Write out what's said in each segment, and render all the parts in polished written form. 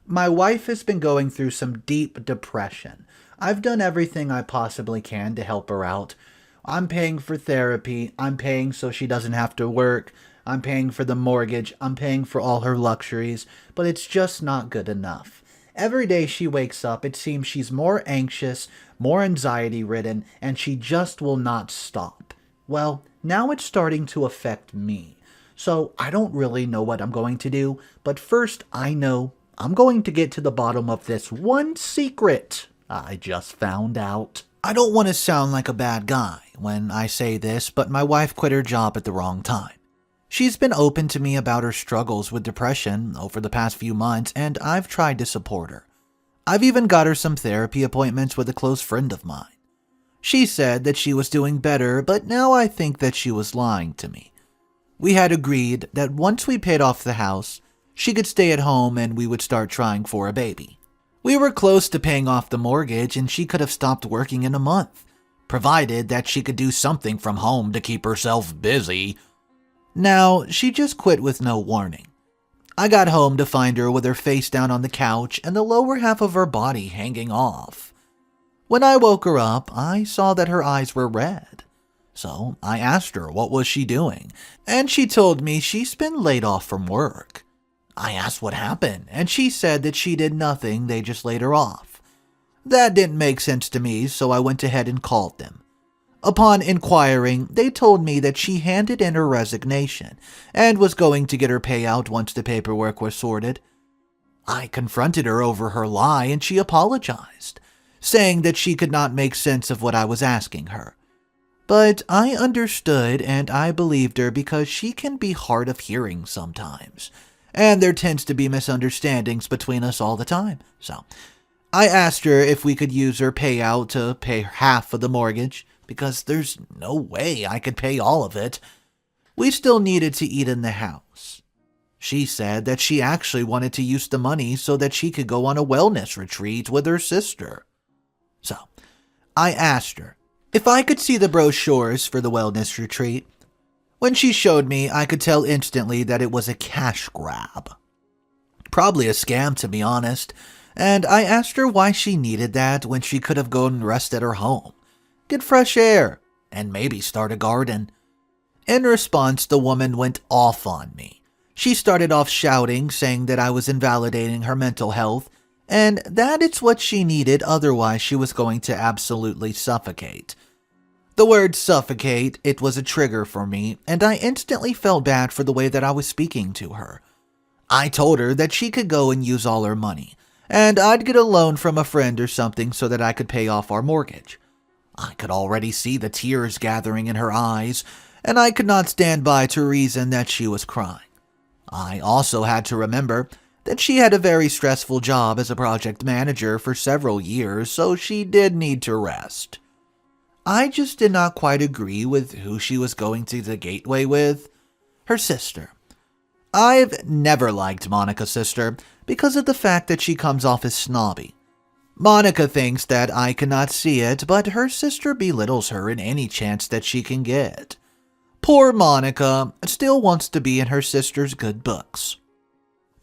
My wife has been going through some deep depression. I've done everything I possibly can to help her out. I'm paying for therapy. I'm paying so she doesn't have to work. I'm paying for the mortgage. I'm paying for all her luxuries. But it's just not good enough. Every day she wakes up, it seems she's more anxious, more anxiety ridden, and she just will not stop. Well, now it's starting to affect me. So I don't really know what I'm going to do, but first I know I'm going to get to the bottom of this one secret I just found out. I don't want to sound like a bad guy when I say this, but my wife quit her job at the wrong time. She's been open to me about her struggles with depression over the past few months, and I've tried to support her. I've even got her some therapy appointments with a close friend of mine. She said that she was doing better, but now I think that she was lying to me. We had agreed that once we paid off the house, she could stay at home and we would start trying for a baby. We were close to paying off the mortgage and she could have stopped working in a month, provided that she could do something from home to keep herself busy. Now, she just quit with no warning. I got home to find her with her face down on the couch and the lower half of her body hanging off. When I woke her up, I saw that her eyes were red. So I asked her what was she doing, and she told me she's been laid off from work. I asked what happened, and she said that she did nothing, they just laid her off. That didn't make sense to me, so I went ahead and called them. Upon inquiring, they told me that she handed in her resignation and was going to get her payout once the paperwork was sorted. I confronted her over her lie and she apologized, saying that she could not make sense of what I was asking her. But I understood and I believed her because she can be hard of hearing sometimes, and there tends to be misunderstandings between us all the time. So I asked her if we could use her payout to pay half of the mortgage, because there's no way I could pay all of it. We still needed to eat in the house. She said that she actually wanted to use the money so that she could go on a wellness retreat with her sister. So I asked her if I could see the brochures for the wellness retreat. When she showed me, I could tell instantly that it was a cash grab. Probably a scam, to be honest, and I asked her why she needed that when she could have gone and rest at her home, get fresh air, and maybe start a garden. In response, the woman went off on me. She started off shouting, saying that I was invalidating her mental health, and that it's what she needed, otherwise she was going to absolutely suffocate. The word suffocate, it was a trigger for me, and I instantly felt bad for the way that I was speaking to her. I told her that she could go and use all her money, and I'd get a loan from a friend or something so that I could pay off our mortgage. I could already see the tears gathering in her eyes, and I could not stand by to reason that she was crying. I also had to remember that she had a very stressful job as a project manager for several years, so she did need to rest. I just did not quite agree with who she was going to the gateway with. Her sister. I've never liked Monika's sister because of the fact that she comes off as snobby. Monika thinks that I cannot see it, but her sister belittles her in any chance that she can get. Poor Monika still wants to be in her sister's good books.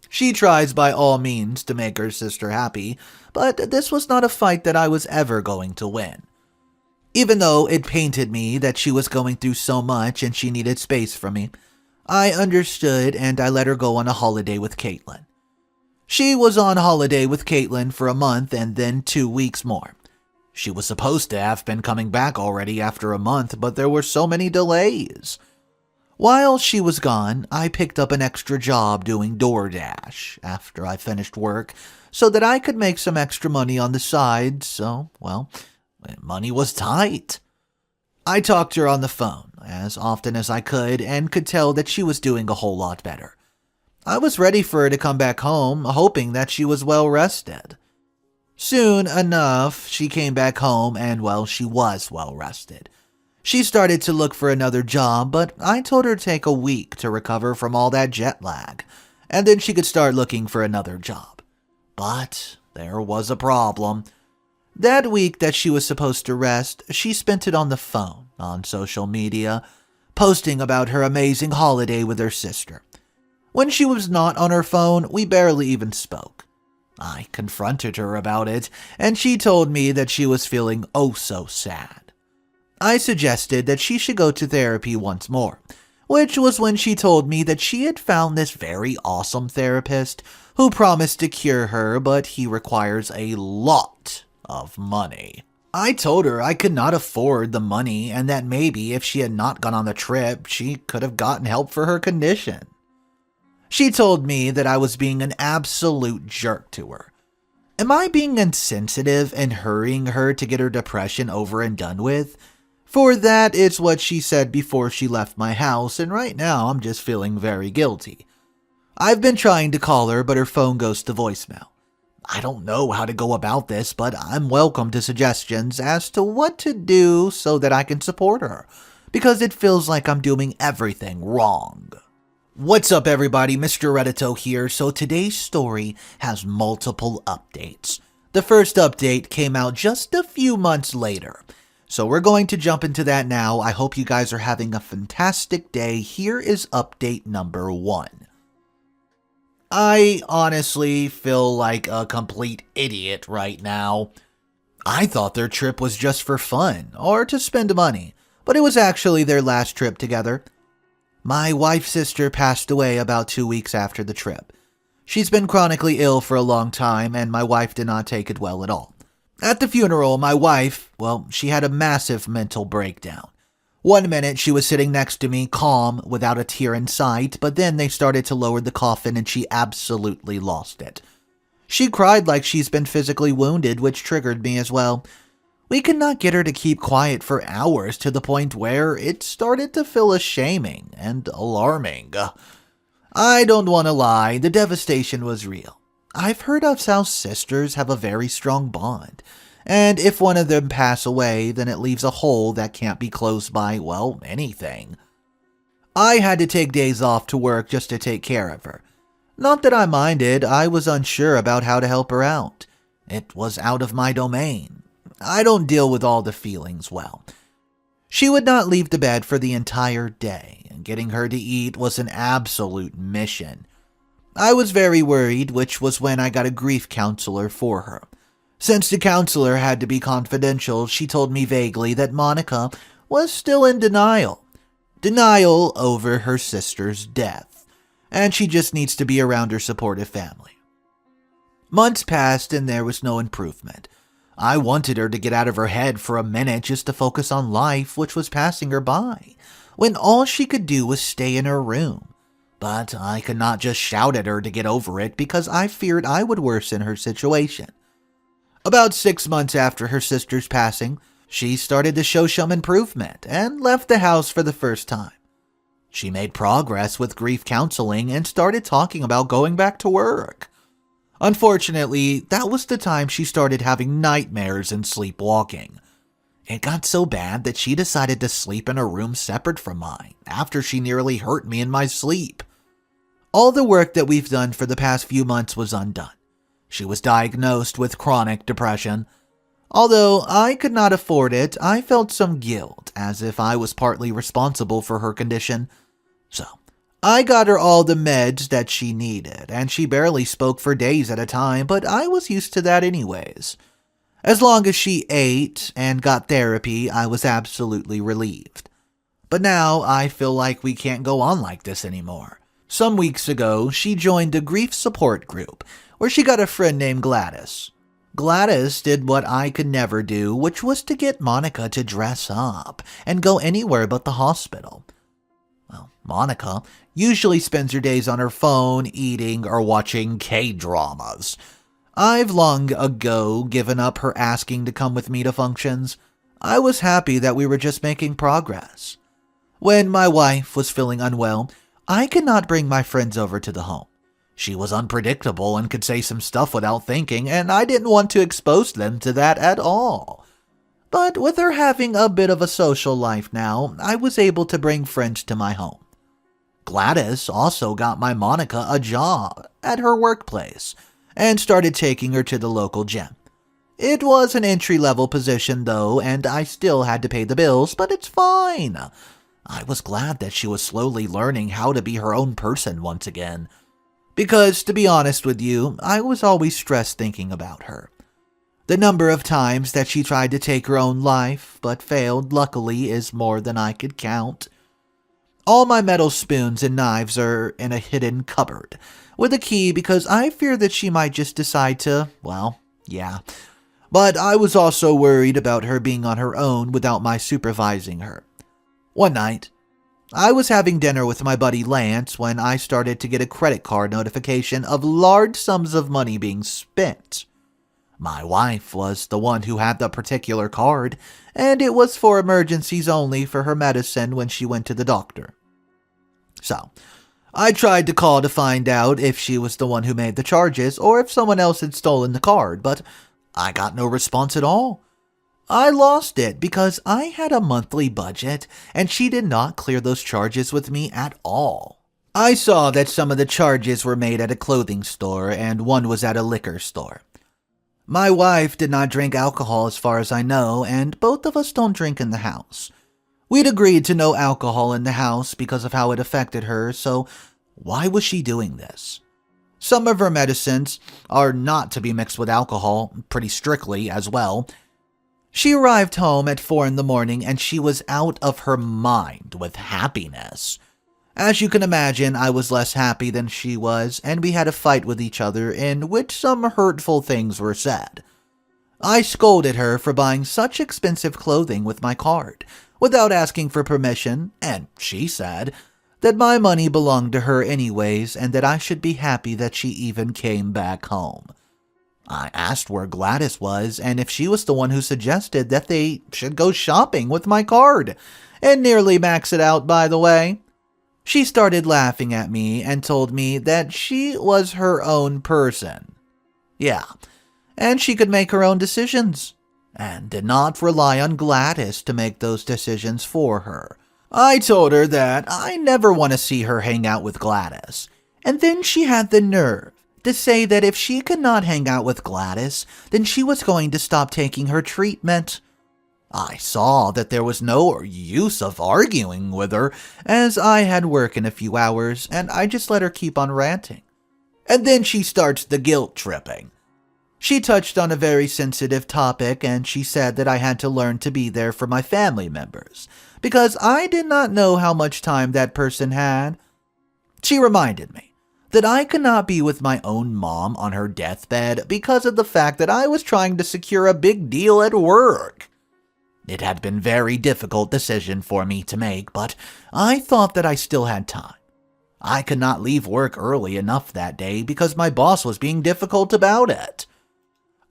She tries by all means to make her sister happy, but this was not a fight that I was ever going to win. Even though it painted me that she was going through so much and she needed space from me, I understood and I let her go on a holiday with Caitlin. She was on holiday with Caitlin for a month and then 2 weeks more. She was supposed to have been coming back already after a month, but there were so many delays. While she was gone, I picked up an extra job doing DoorDash after I finished work so that I could make some extra money on the side, so, well, money was tight. I talked to her on the phone as often as I could and could tell that she was doing a whole lot better. I was ready for her to come back home, hoping that she was well rested. Soon enough, she came back home and, well, she was well rested. She started to look for another job, but I told her to take a week to recover from all that jet lag, and then she could start looking for another job. But there was a problem. That week that she was supposed to rest, she spent it on the phone, on social media, posting about her amazing holiday with her sister. When she was not on her phone, we barely even spoke. I confronted her about it, and she told me that she was feeling oh so sad. I suggested that she should go to therapy once more, which was when she told me that she had found this very awesome therapist who promised to cure her, but he requires a lot of money. I told her I could not afford the money and that maybe if she had not gone on the trip, she could have gotten help for her condition. She told me that I was being an absolute jerk to her. Am I being insensitive and hurrying her to get her depression over and done with? For that is what she said before she left my house, and right now I'm just feeling very guilty. I've been trying to call her, but her phone goes to voicemail. I don't know how to go about this, but I'm welcome to suggestions as to what to do so that I can support her, because it feels like I'm doing everything wrong. What's up, everybody? Mr. Reddito here. So today's story has multiple updates. The first update came out just a few months later. So we're going to jump into that now. I hope you guys are having a fantastic day. Here is update number 1. I honestly feel like a complete idiot right now. I thought their trip was just for fun or to spend money, but it was actually their last trip together. My wife's sister passed away about 2 weeks after the trip. She's been chronically ill for a long time, and my wife did not take it well at all. At the funeral, my wife, she had a massive mental breakdown. 1 minute, she was sitting next to me, calm, without a tear in sight, but then they started to lower the coffin and she absolutely lost it. She cried like she's been physically wounded, which triggered me as well. We could not get her to keep quiet for hours to the point where it started to feel ashaming and alarming. I don't want to lie, the devastation was real. I've heard of how sisters have a very strong bond, and if one of them pass away, then it leaves a hole that can't be closed by, anything. I had to take days off to work just to take care of her. Not that I minded, I was unsure about how to help her out. It was out of my domain. I don't deal with all the feelings well. She would not leave the bed for the entire day, and getting her to eat was an absolute mission. I was very worried, which was when I got a grief counselor for her. Since the counselor had to be confidential, she told me vaguely that Monika was still in denial. Denial over her sister's death, and she just needs to be around her supportive family. Months passed and there was no improvement. I wanted her to get out of her head for a minute just to focus on life, which was passing her by, when all she could do was stay in her room. But I could not just shout at her to get over it because I feared I would worsen her situation. About 6 months after her sister's passing, she started to show some improvement and left the house for the first time. She made progress with grief counseling and started talking about going back to work. Unfortunately, that was the time she started having nightmares and sleepwalking. It got so bad that she decided to sleep in a room separate from mine after she nearly hurt me in my sleep. All the work that we've done for the past few months was undone. She was diagnosed with chronic depression. Although I could not afford it, I felt some guilt, as if I was partly responsible for her condition. So, I got her all the meds that she needed, and she barely spoke for days at a time, but I was used to that anyways. As long as she ate and got therapy, I was absolutely relieved. But now I feel like we can't go on like this anymore. Some weeks ago, she joined a grief support group, where she got a friend named Gladys. Gladys did what I could never do, which was to get Monika to dress up and go anywhere but the hospital. Monika usually spends her days on her phone, eating, or watching K-dramas. I've long ago given up her asking to come with me to functions. I was happy that we were just making progress. When my wife was feeling unwell, I could not bring my friends over to the home. She was unpredictable and could say some stuff without thinking, and I didn't want to expose them to that at all. But with her having a bit of a social life now, I was able to bring friends to my home. Gladys also got my Monika a job at her workplace and started taking her to the local gym. It was an entry-level position though, and I still had to pay the bills, but it's fine. I was glad that she was slowly learning how to be her own person once again. Because, to be honest with you, I was always stressed thinking about her. The number of times that she tried to take her own life, but failed, luckily, is more than I could count. All my metal spoons and knives are in a hidden cupboard, with a key because I fear that she might just decide to, well, yeah. But I was also worried about her being on her own without my supervising her. One night, I was having dinner with my buddy Lance when I started to get a credit card notification of large sums of money being spent. My wife was the one who had the particular card, and it was for emergencies only for her medicine when she went to the doctor. So, I tried to call to find out if she was the one who made the charges or if someone else had stolen the card, but I got no response at all. I lost it because I had a monthly budget, and she did not clear those charges with me at all. I saw that some of the charges were made at a clothing store and one was at a liquor store. My wife did not drink alcohol as far as I know, and both of us don't drink in the house. We'd agreed to no alcohol in the house because of how it affected her, so why was she doing this? Some of her medicines are not to be mixed with alcohol, pretty strictly as well. She arrived home at 4 a.m. and she was out of her mind with happiness. As you can imagine, I was less happy than she was, and we had a fight with each other in which some hurtful things were said. I scolded her for buying such expensive clothing with my card, without asking for permission, and she said that my money belonged to her anyways, and that I should be happy that she even came back home. I asked where Gladys was, and if she was the one who suggested that they should go shopping with my card, and nearly max it out, by the way. She started laughing at me and told me that she was her own person. Yeah, and she could make her own decisions, and did not rely on Gladys to make those decisions for her. I told her that I never want to see her hang out with Gladys, and then she had the nerve to say that if she could not hang out with Gladys, then she was going to stop taking her treatment. I saw that there was no use of arguing with her, as I had work in a few hours, and I just let her keep on ranting. And then she starts the guilt tripping. She touched on a very sensitive topic, and she said that I had to learn to be there for my family members, because I did not know how much time that person had. She reminded me that I could not be with my own mom on her deathbed because of the fact that I was trying to secure a big deal at work. It had been a very difficult decision for me to make, but I thought that I still had time. I could not leave work early enough that day because my boss was being difficult about it.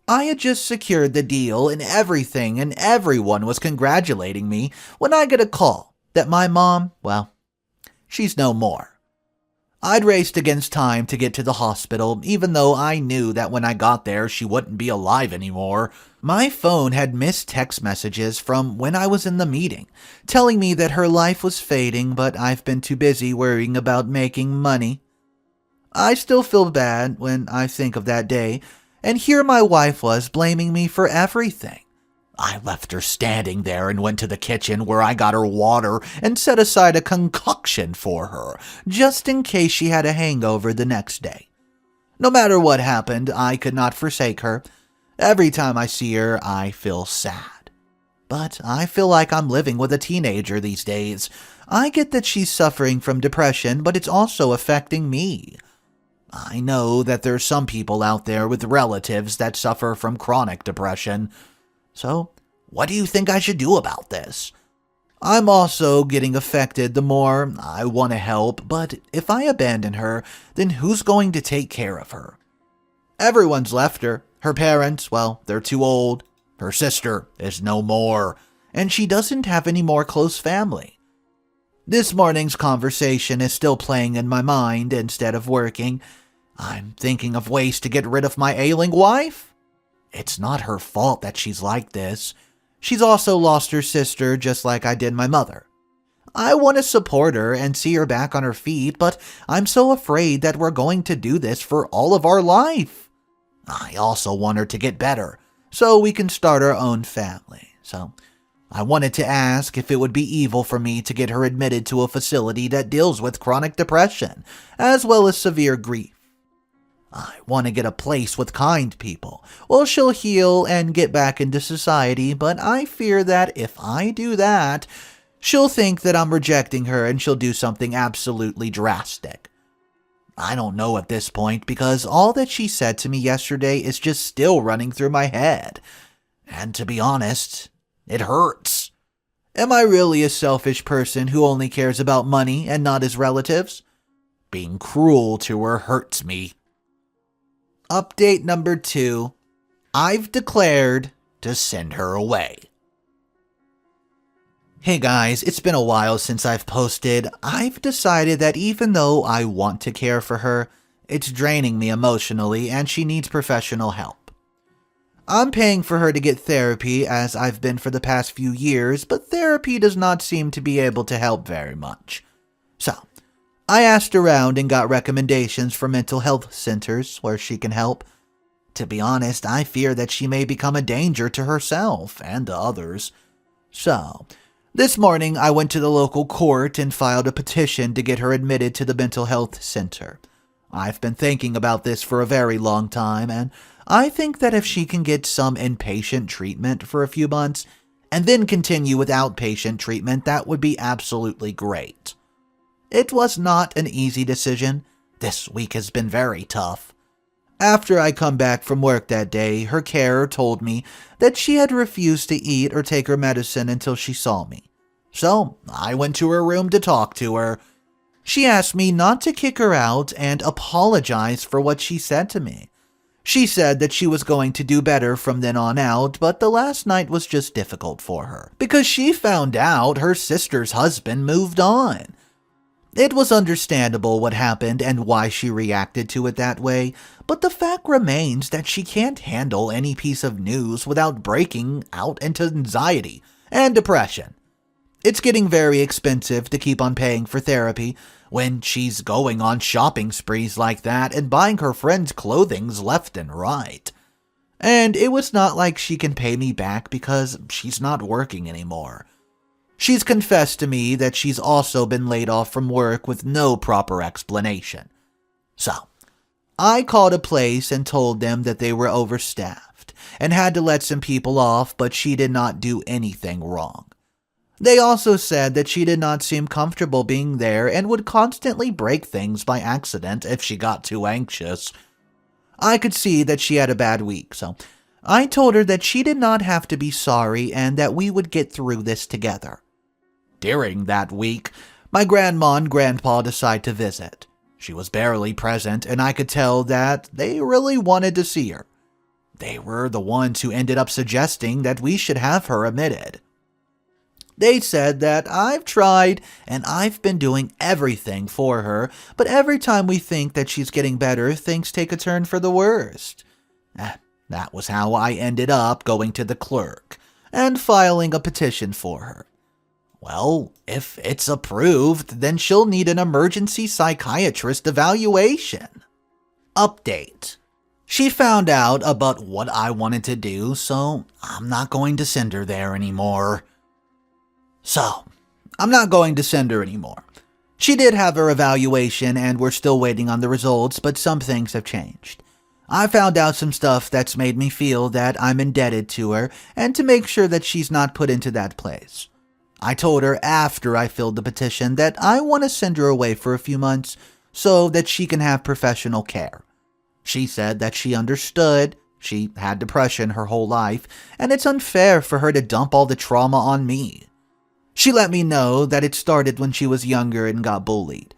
I had just secured the deal and everything, and everyone was congratulating me when I get a call that my mom, well, she's no more. I'd raced against time to get to the hospital, even though I knew that when I got there she wouldn't be alive anymore. My phone had missed text messages from when I was in the meeting, telling me that her life was fading, but I've been too busy worrying about making money. I still feel bad when I think of that day, and here my wife was blaming me for everything. I left her standing there and went to the kitchen where I got her water and set aside a concoction for her, just in case she had a hangover the next day. No matter what happened, I could not forsake her. Every time I see her, I feel sad. But I feel like I'm living with a teenager these days. I get that she's suffering from depression, but it's also affecting me. I know that there's some people out there with relatives that suffer from chronic depression. So, what do you think I should do about this? I'm also getting affected the more I want to help, but if I abandon her, then who's going to take care of her? Everyone's left her. Her parents, well, they're too old. Her sister is no more, and she doesn't have any more close family. This morning's conversation is still playing in my mind instead of working. I'm thinking of ways to get rid of my ailing wife. It's not her fault that she's like this. She's also lost her sister just like I did my mother. I want to support her and see her back on her feet, but I'm so afraid that we're going to do this for all of our life. I also want her to get better, so we can start our own family. So I wanted to ask if it would be evil for me to get her admitted to a facility that deals with chronic depression, as well as severe grief. I want to get a place with kind people. Well, she'll heal and get back into society, but I fear that if I do that, she'll think that I'm rejecting her and she'll do something absolutely drastic. I don't know at this point because all that she said to me yesterday is just still running through my head. And to be honest, it hurts. Am I really a selfish person who only cares about money and not his relatives? Being cruel to her hurts me. Update number 2. I've declared to send her away. Hey guys, it's been a while since I've posted. I've decided that even though I want to care for her, it's draining me emotionally and she needs professional help. I'm paying for her to get therapy as I've been for the past few years, but therapy does not seem to be able to help very much. So, I asked around and got recommendations for mental health centers where she can help. To be honest, I fear that she may become a danger to herself and to others. So, this morning I went to the local court and filed a petition to get her admitted to the mental health center. I've been thinking about this for a very long time, and I think that if she can get some inpatient treatment for a few months and then continue with outpatient treatment, that would be absolutely great. It was not an easy decision. This week has been very tough. After I come back from work that day, her carer told me that she had refused to eat or take her medicine until she saw me. So I went to her room to talk to her. She asked me not to kick her out and apologize for what she said to me. She said that she was going to do better from then on out, but the last night was just difficult for her because she found out her sister's husband moved on. It was understandable what happened and why she reacted to it that way, but the fact remains that she can't handle any piece of news without breaking out into anxiety and depression. It's getting very expensive to keep on paying for therapy when she's going on shopping sprees like that and buying her friends' clothings left and right. And it was not like she can pay me back because she's not working anymore. She's confessed to me that she's also been laid off from work with no proper explanation. So, I called a place and told them that they were overstaffed and had to let some people off, but she did not do anything wrong. They also said that she did not seem comfortable being there and would constantly break things by accident if she got too anxious. I could see that she had a bad week, so I told her that she did not have to be sorry and that we would get through this together. During that week, my grandma and grandpa decided to visit. She was barely present, and I could tell that they really wanted to see her. They were the ones who ended up suggesting that we should have her admitted. They said that I've tried and I've been doing everything for her, but every time we think that she's getting better, things take a turn for the worst. That was how I ended up going to the clerk and filing a petition for her. Well, if it's approved, then she'll need an emergency psychiatrist evaluation. Update. She found out about what I wanted to do, so I'm not going to send her there anymore. She did have her evaluation and we're still waiting on the results, but some things have changed. I found out some stuff that's made me feel that I'm indebted to her and to make sure that she's not put into that place. I told her after I filled the petition that I want to send her away for a few months so that she can have professional care. She said that she understood. She had depression her whole life, and it's unfair for her to dump all the trauma on me. She let me know that it started when she was younger and got bullied.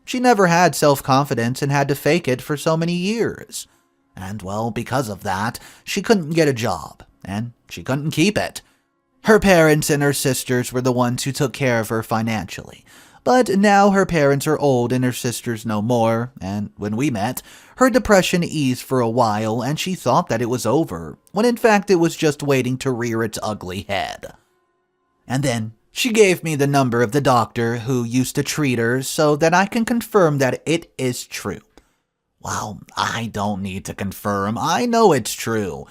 She never had self-confidence and had to fake it for so many years. And well, because of that, she couldn't get a job, and she couldn't keep it. Her parents and her sisters were the ones who took care of her financially. But now her parents are old and her sisters no more, and when we met, her depression eased for a while and she thought that it was over, when in fact it was just waiting to rear its ugly head. And then she gave me the number of the doctor who used to treat her so that I can confirm that it is true. Well, I don't need to confirm. I know it's true.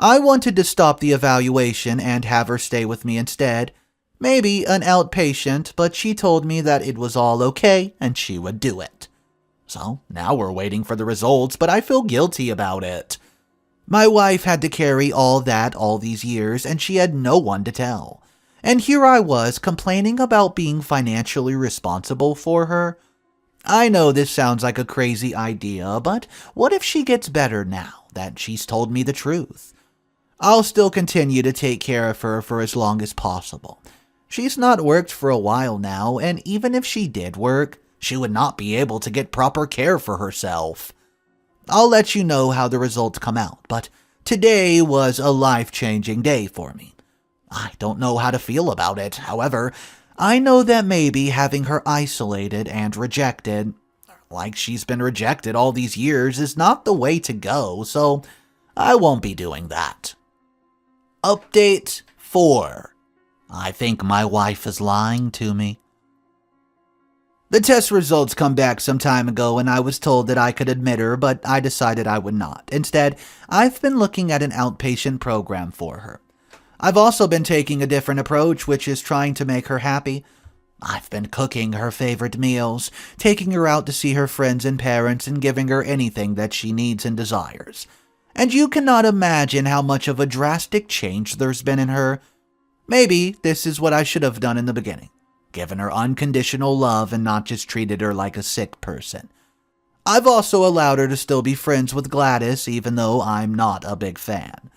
I wanted to stop the evaluation and have her stay with me instead. Maybe an outpatient, but she told me that it was all okay and she would do it. So now we're waiting for the results, but I feel guilty about it. My wife had to carry all that all these years, and she had no one to tell. And here I was complaining about being financially responsible for her. I know this sounds like a crazy idea, but what if she gets better now that she's told me the truth? I'll still continue to take care of her for as long as possible. She's not worked for a while now, and even if she did work, she would not be able to get proper care for herself. I'll let you know how the results come out, but today was a life-changing day for me. I don't know how to feel about it. However, I know that maybe having her isolated and rejected, like she's been rejected all these years, is not the way to go, so I won't be doing that. Update 4. I think my wife is lying to me. The test results come back some time ago, and I was told that I could admit her, but I decided I would not. Instead, I've been looking at an outpatient program for her. I've also been taking a different approach, which is trying to make her happy. I've been cooking her favorite meals, taking her out to see her friends and parents, and giving her anything that she needs and desires. And you cannot imagine how much of a drastic change there's been in her. Maybe this is what I should have done in the beginning. Given her unconditional love and not just treated her like a sick person. I've also allowed her to still be friends with Gladys, even though I'm not a big fan.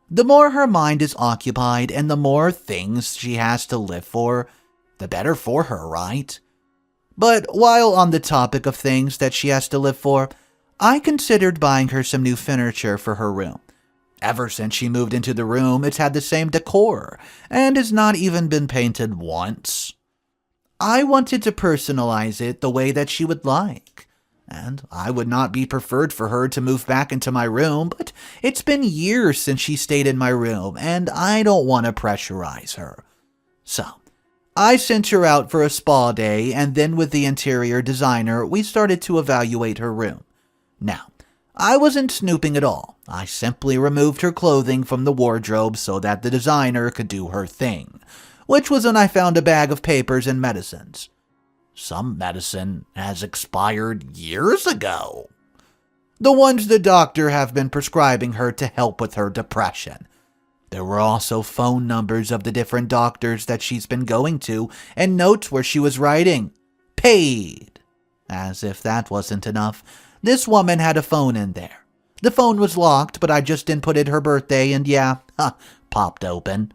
The more her mind is occupied and the more things she has to live for, the better for her, right? But while on the topic of things that she has to live for, I considered buying her some new furniture for her room. Ever since she moved into the room, it's had the same decor and has not even been painted once. I wanted to personalize it the way that she would like, and I would not be preferred for her to move back into my room, but it's been years since she stayed in my room, and I don't want to pressurize her. So, I sent her out for a spa day, and then with the interior designer, we started to evaluate her room. Now, I wasn't snooping at all. I simply removed her clothing from the wardrobe so that the designer could do her thing, which was when I found a bag of papers and medicines. Some medicine has expired years ago. The ones the doctor have been prescribing her to help with her depression. There were also phone numbers of the different doctors that she's been going to and notes where she was writing, "Paid." As if that wasn't enough, this woman had a phone in there. The phone was locked, but I just inputted her birthday and popped open.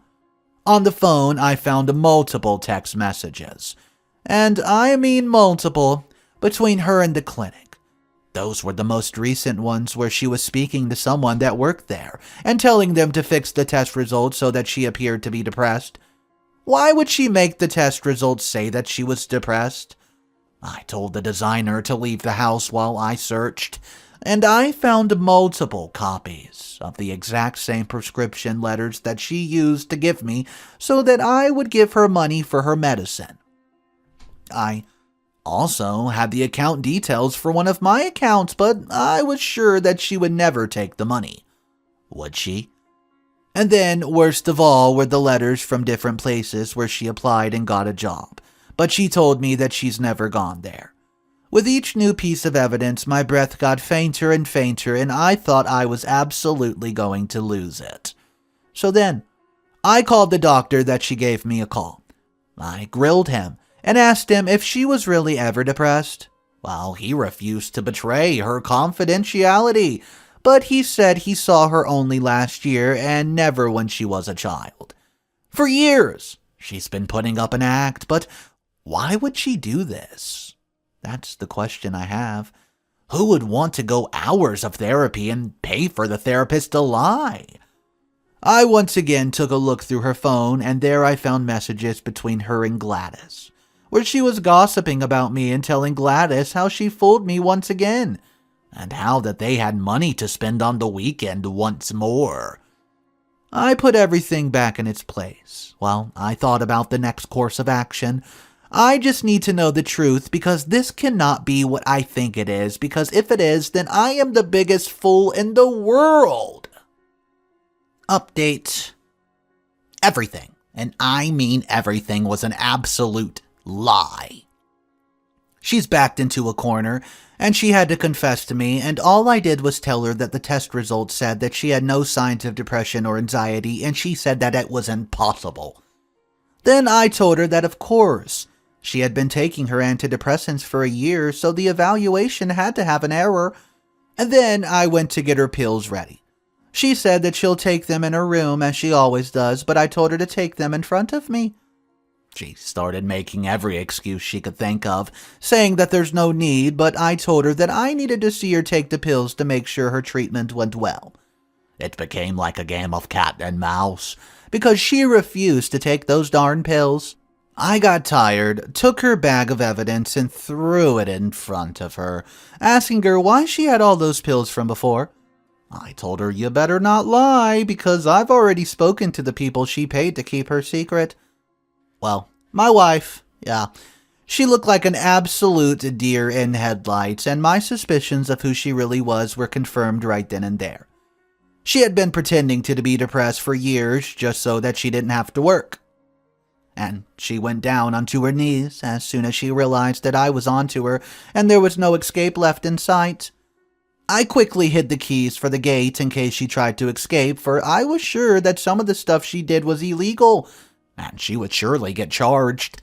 On the phone, I found multiple text messages. And I mean multiple, between her and the clinic. Those were the most recent ones where she was speaking to someone that worked there and telling them to fix the test results so that she appeared to be depressed. Why would she make the test results say that she was depressed? I told the designer to leave the house while I searched, and I found multiple copies of the exact same prescription letters that she used to give me so that I would give her money for her medicine. I also had the account details for one of my accounts, but I was sure that she would never take the money. Would she? And then, worst of all, were the letters from different places where she applied and got a job, but she told me that she's never gone there. With each new piece of evidence, my breath got fainter and fainter, and I thought I was absolutely going to lose it. So then, I called the doctor that she gave me a call. I grilled him and asked him if she was really ever depressed. Well, he refused to betray her confidentiality, but he said he saw her only last year and never when she was a child. For years, she's been putting up an act, but why would she do this? That's the question I have. Who would want to go hours of therapy and pay for the therapist to lie? I once again took a look through her phone, and there I found messages between her and Gladys, where she was gossiping about me and telling Gladys how she fooled me once again, and how that they had money to spend on the weekend once more. I put everything back in its place while I thought about the next course of action. I just need to know the truth because this cannot be what I think it is, because if it is, then I am the biggest fool in the world. Update. Everything, and I mean everything, was an absolute lie. She's backed into a corner, and she had to confess to me, and all I did was tell her that the test results said that she had no signs of depression or anxiety, and she said that it was impossible. Then I told her that, of course, she had been taking her antidepressants for a year, so the evaluation had to have an error, and then I went to get her pills ready. She said that she'll take them in her room, as she always does, but I told her to take them in front of me. She started making every excuse she could think of, saying that there's no need, but I told her that I needed to see her take the pills to make sure her treatment went well. It became like a game of cat and mouse, because she refused to take those darn pills. I got tired, took her bag of evidence, and threw it in front of her, asking her why she had all those pills from before. I told her, you better not lie, because I've already spoken to the people she paid to keep her secret. Well, my wife, she looked like an absolute deer in headlights, and my suspicions of who she really was were confirmed right then and there. She had been pretending to be depressed for years just so that she didn't have to work. And she went down onto her knees as soon as she realized that I was onto her and there was no escape left in sight. I quickly hid the keys for the gate in case she tried to escape, for I was sure that some of the stuff she did was illegal, and she would surely get charged.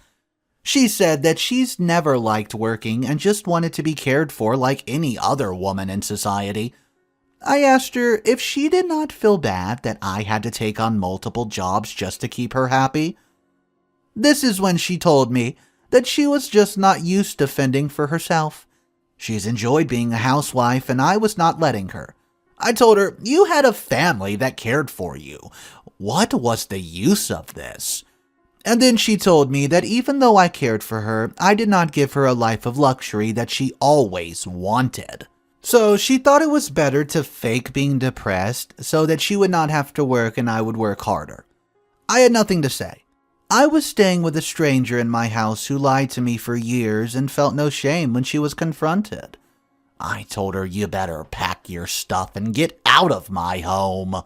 She said that she's never liked working and just wanted to be cared for like any other woman in society. I asked her if she did not feel bad that I had to take on multiple jobs just to keep her happy. This is when she told me that she was just not used to fending for herself. She's enjoyed being a housewife, and I was not letting her. I told her, you had a family that cared for you. What was the use of this? And then she told me that even though I cared for her, I did not give her a life of luxury that she always wanted. So she thought it was better to fake being depressed so that she would not have to work and I would work harder. I had nothing to say. I was staying with a stranger in my house who lied to me for years and felt no shame when she was confronted. I told her, you better pack your stuff and get out of my home.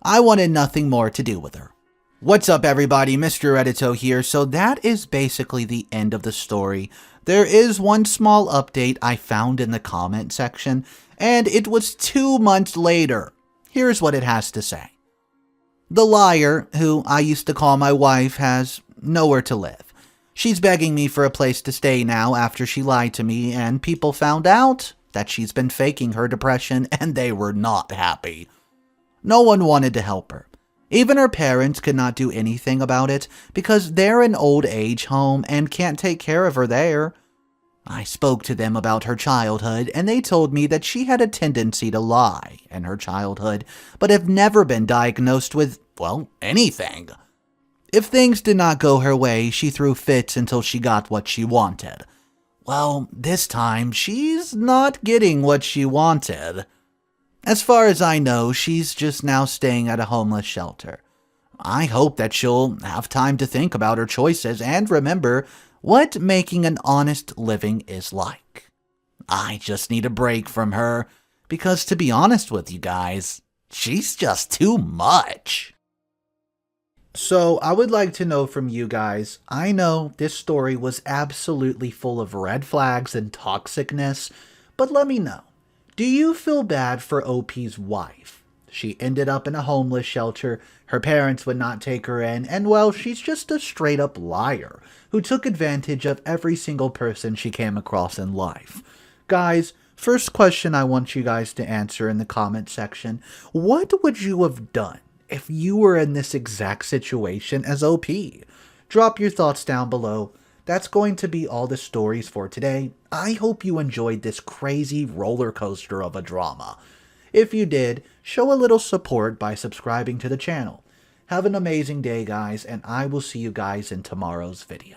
I wanted nothing more to do with her. What's up, everybody? Mr. Edito here. So that is basically the end of the story. There is one small update I found in the comment section, and it was 2 months later. Here's what it has to say. The liar, who I used to call my wife, has nowhere to live. She's begging me for a place to stay now after she lied to me, and people found out that she's been faking her depression, and they were not happy. No one wanted to help her. Even her parents could not do anything about it because they're an old age home and can't take care of her there. I spoke to them about her childhood, and they told me that she had a tendency to lie in her childhood, but have never been diagnosed with, anything. If things did not go her way, she threw fits until she got what she wanted. Well, this time, she's not getting what she wanted. As far as I know, she's just now staying at a homeless shelter. I hope that she'll have time to think about her choices and remember what making an honest living is like. I just need a break from her, because to be honest with you guys, she's just too much. So I would like to know from you guys, I know this story was absolutely full of red flags and toxicness, but let me know. Do you feel bad for OP's wife? She ended up in a homeless shelter, her parents would not take her in, and well, she's just a straight up liar who took advantage of every single person she came across in life. Guys, first question I want you guys to answer in the comment section. What would you have done if you were in this exact situation as OP? Drop your thoughts down below. That's going to be all the stories for today. I hope you enjoyed this crazy roller coaster of a drama. If you did, show a little support by subscribing to the channel. Have an amazing day, guys, and I will see you guys in tomorrow's video.